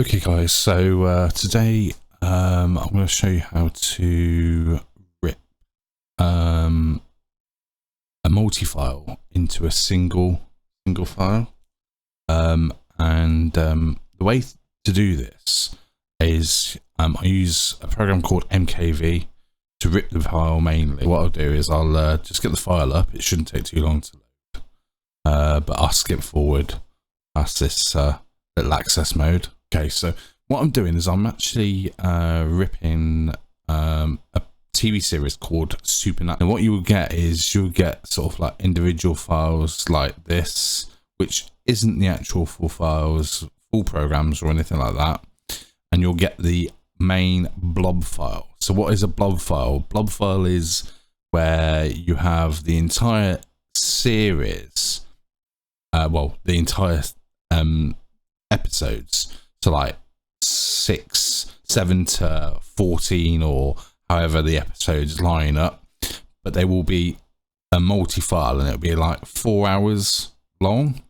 Okay guys, so today I'm going to show you how to rip a multi-file into a single file, and the way to do this is I use a program called MKV to rip the file mainly. What I'll do is I'll just get the file up. It shouldn't take too long to load, but I'll skip forward past this little access mode. Okay, so what I'm doing is I'm actually ripping a TV series called Supernatural. And what you will get is you'll get sort of like individual files like this, which isn't the actual full files, full programs or anything like that. And you'll get the main blob file. So what is a blob file? Blob file is where you have the entire series, well, the entire episodes. So like 6, 7 to 14 or however the episodes line up, but they will be a multi-file and it'll be like 4 hours long.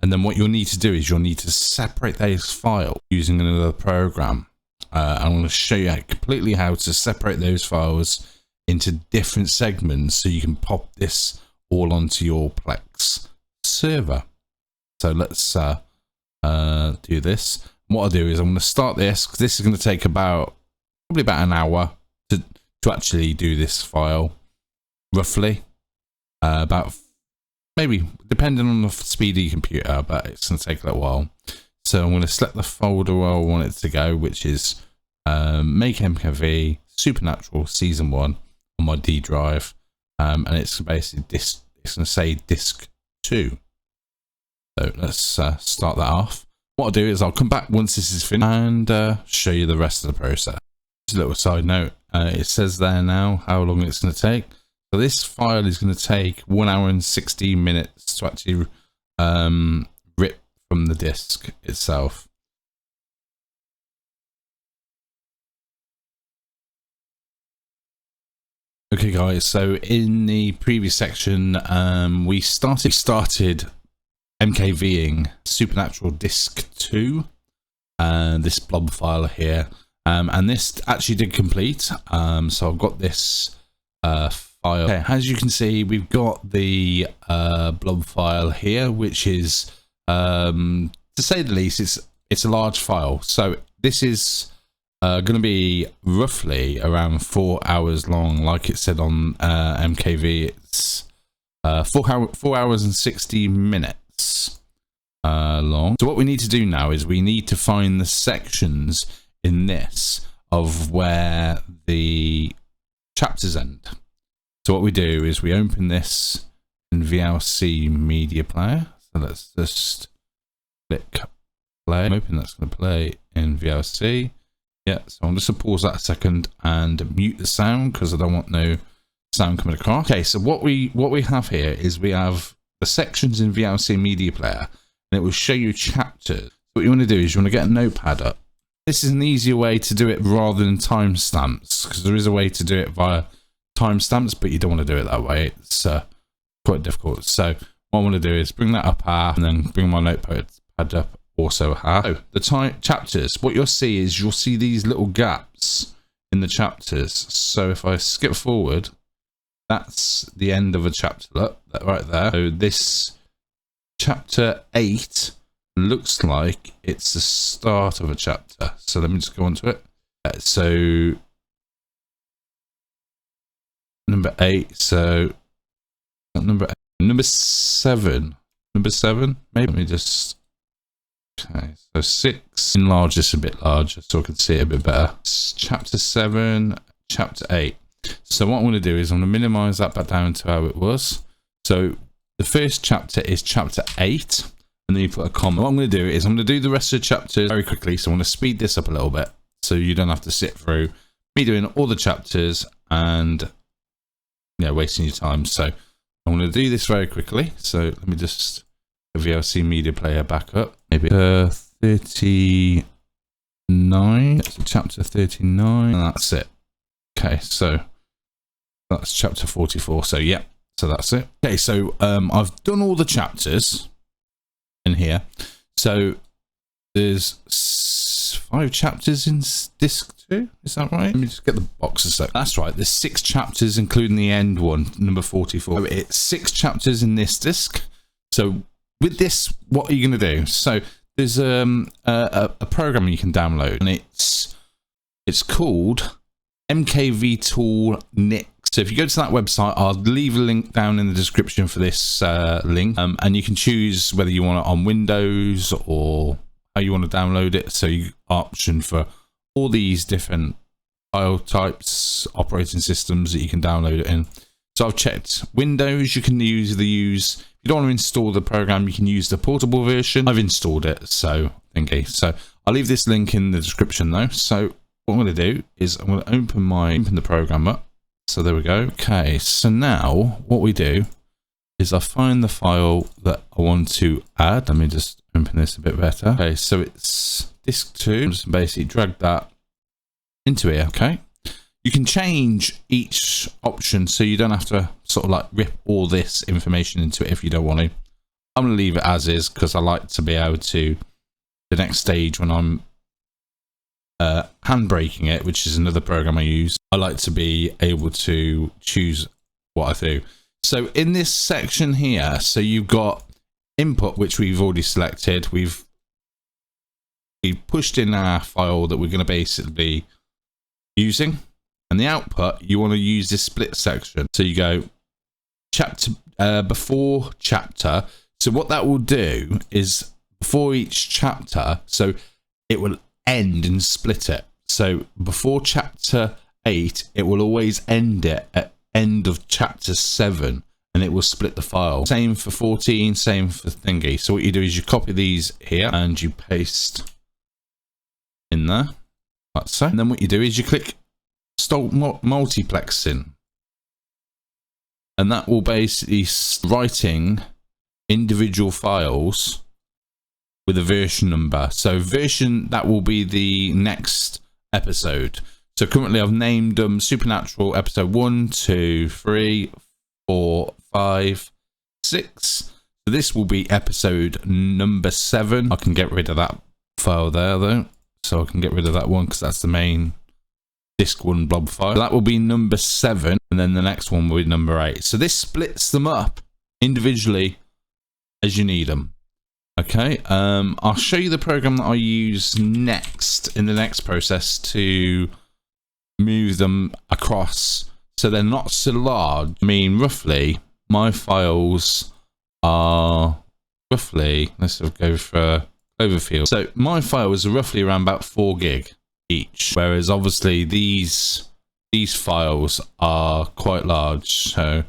And then what you'll need to do is you'll need to separate those files using another program. I'm going to show you completely how to separate those files into different segments so you can pop this all onto your Plex server. So let's do this. What I'll do is I'm going to start this, because this is going to take probably about an hour to actually do this file, roughly. About, maybe, depending on the speed of your computer, but it's going to take a little while. So I'm going to select the folder where I want it to go, which is makemkv Supernatural Season 1 on my D drive. And it's basically it's going to say disk 2. So let's start that off. What I'll do is I'll come back once this is finished and show you the rest of the process. Just a little side note, it says there now how long it's going to take. So this file is going to take 1 hour and 16 minutes to actually rip from the disk itself. Okay guys, so in the previous section we started MKVing Supernatural Disk 2, this blob file here, and this actually did complete. So I've got this file. Okay, as you can see, we've got the blob file here, which is, to say the least, it's a large file. So this is going to be roughly around 4 hours long, like it said on MKV. It's 4 hours and 60 minutes long. So what we need to do now is we need to find the sections in this of where the chapters end. So what we do is we open this in VLC media player. So let's just click play. I'm hoping that's going to play in VLC. Yeah, so I'm just going to pause that a second and mute the sound because I don't want no sound coming across. Okay, so what we have here is we have the sections in VLC media player, and it will show you chapters. What you want to do is you want to get a notepad up. This is an easier way to do it rather than timestamps, because there is a way to do it via timestamps, but you don't want to do it that way. It's quite difficult. So what I want to do is bring that up half and then bring my notepad up also half. So the chapters, what you'll see is you'll see these little gaps in the chapters. So if I skip forward, that's the end of a chapter. Look, that right there. So this chapter 8 looks like it's the start of a chapter. So let me just go on to it. So number 8. So number 7. Number 7. Maybe let me just. Okay. So 6. Enlarge this a bit larger so I can see it a bit better. It's chapter 7. Chapter 8. So what I'm going to do is I'm going to minimize that back down to how it was. So the first chapter is chapter 8, and then you put a comma. What I'm going to do is I'm going to do the rest of the chapters very quickly. So I'm going to speed this up a little bit so you don't have to sit through me doing all the chapters and wasting your time. So I'm going to do this very quickly. So let me just VLC media player back up. Maybe 39. So chapter 39, and that's it. Okay, so that's chapter 44. So yeah, so that's it. Okay, so I've done all the chapters in here. So there's 5 chapters in disc 2. Is that right? Let me just get the boxes up. That's right. There's 6 chapters, including the end one, number 44. So it's 6 chapters in this disc. So with this, what are you going to do? So there's a program you can download, and it's called MKVtoolnix. So if you go to that website, I'll leave a link down in the description for this link, and you can choose whether you want it on Windows or how you want to download it. So you option for all these different file types, operating systems that you can download it in. So I've checked Windows. You can use if you don't want to install the program, you can use the portable version. I've installed it, so thingy. So I'll leave this link in the description though. So what I'm going to do is I'm going to open the program up. So there we go. Okay, so now what we do is I find the file that I want to add. Let me just open this a bit better. Okay, so it's disk 2. I'm just basically drag that into here. Okay, you can change each option, so you don't have to sort of like rip all this information into it if you don't want to. I'm going to leave it as is because I like to be able to, the next stage when I'm handbraking it, which is another program I use, I like to be able to choose what I do. So in this section here, so you've got input, which we've already selected. We've pushed in our file that we're going to basically be using, and the output, you want to use this split section. So you go chapter before chapter. So what that will do is before each chapter, so it will end and split it. So before chapter 8, it will always end it at end of chapter 7, and it will split the file. Same for 14, same for thingy. So what you do is you copy these here and you paste in there, like so. And then what you do is you click start multiplexing, and that will basically writing individual files with a version number. So version, that will be the next episode. So currently I've named them Supernatural episode 1, 2, 3, 4, 5, 6. So this will be episode number 7. I can get rid of that file there though. So I can get rid of that one because that's the main disk 1 blob file. So that will be number 7, and then the next one will be number 8. So this splits them up individually as you need them. Okay, I'll show you the program that I use next in the next process to move them across so they're not so large. I mean, roughly, my files are roughly, let's go for Cloverfield. So my files are roughly around about 4 gig each, whereas obviously these files are quite large. So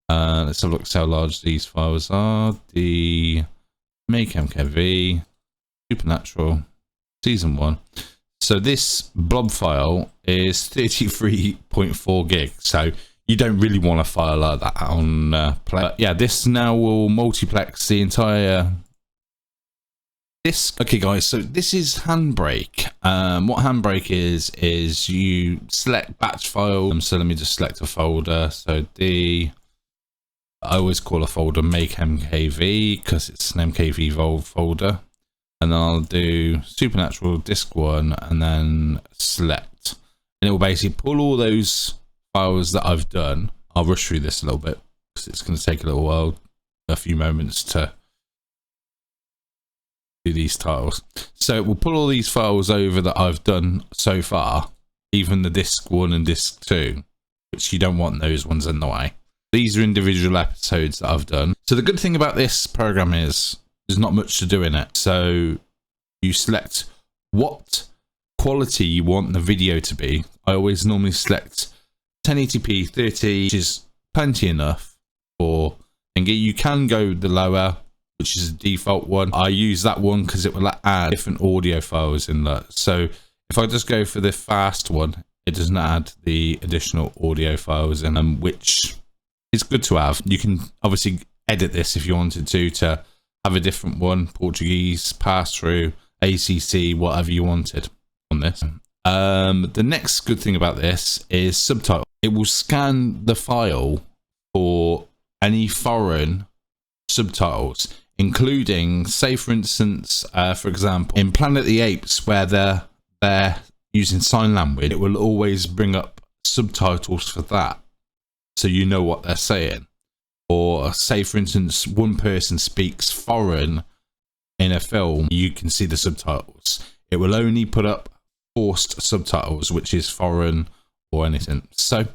let's have a look at how large these files are. The makemkv Supernatural season 1. So this blob file is 33.4 gig. So you don't really want a file like that on Plex. But yeah, this now will multiplex the entire disk. Okay guys, so this is handbrake. What handbrake is you select batch file. So let me just select a folder. So I always call a folder makemkv because it's an MKV folder, and then I'll do Supernatural disk 1 and then select, and it will basically pull all those files that I've done. I'll rush through this a little bit because it's going to take a little while, a few moments to do these titles. So it will pull all these files over that I've done so far, even the disk 1 and disk 2, which you don't want those ones in the way. These are individual episodes that I've done. So the good thing about this program is there's not much to do in it. So you select what quality you want the video to be. I always normally select 1080p 30, which is plenty enough for thingy. You can go the lower, which is the default one. I use that one because it will add different audio files in that. So if I just go for the fast one, it doesn't add the additional audio files in them, which it's good to have. You can obviously edit this if you wanted to have a different one, Portuguese, pass through, ACC, whatever you wanted on this. The next good thing about this is subtitle. It will scan the file for any foreign subtitles. including, say for instance, for example, in Planet of the Apes, where they're using sign language, it will always bring up subtitles for that, so you know what they're saying. Or say for instance, one person speaks foreign in a film, you can see the subtitles. It will only put up forced subtitles, which is foreign or anything. So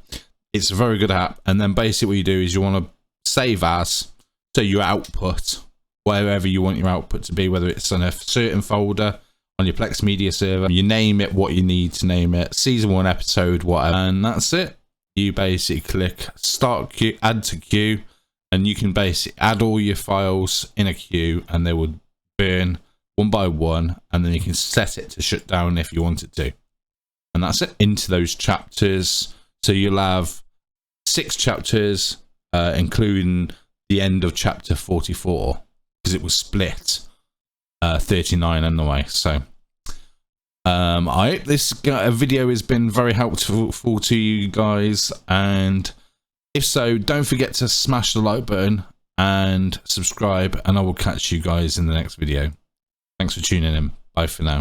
it's a very good app. And then basically what you do is you want to save as, so your output, wherever you want your output to be, whether it's on a certain folder on your Plex media server, you name it what you need to name it, season 1, episode, whatever, and that's it. You basically click start queue, add to queue, and you can basically add all your files in a queue, and they will burn one by one, and then you can set it to shut down if you want it to. And that's it, into those chapters. So you'll have 6 chapters, including the end of chapter 44, because it was split 39 anyway. So I hope this video has been very helpful to you guys, and if so, don't forget to smash the like button and subscribe, and I will catch you guys in the next video. Thanks for tuning in. Bye for now.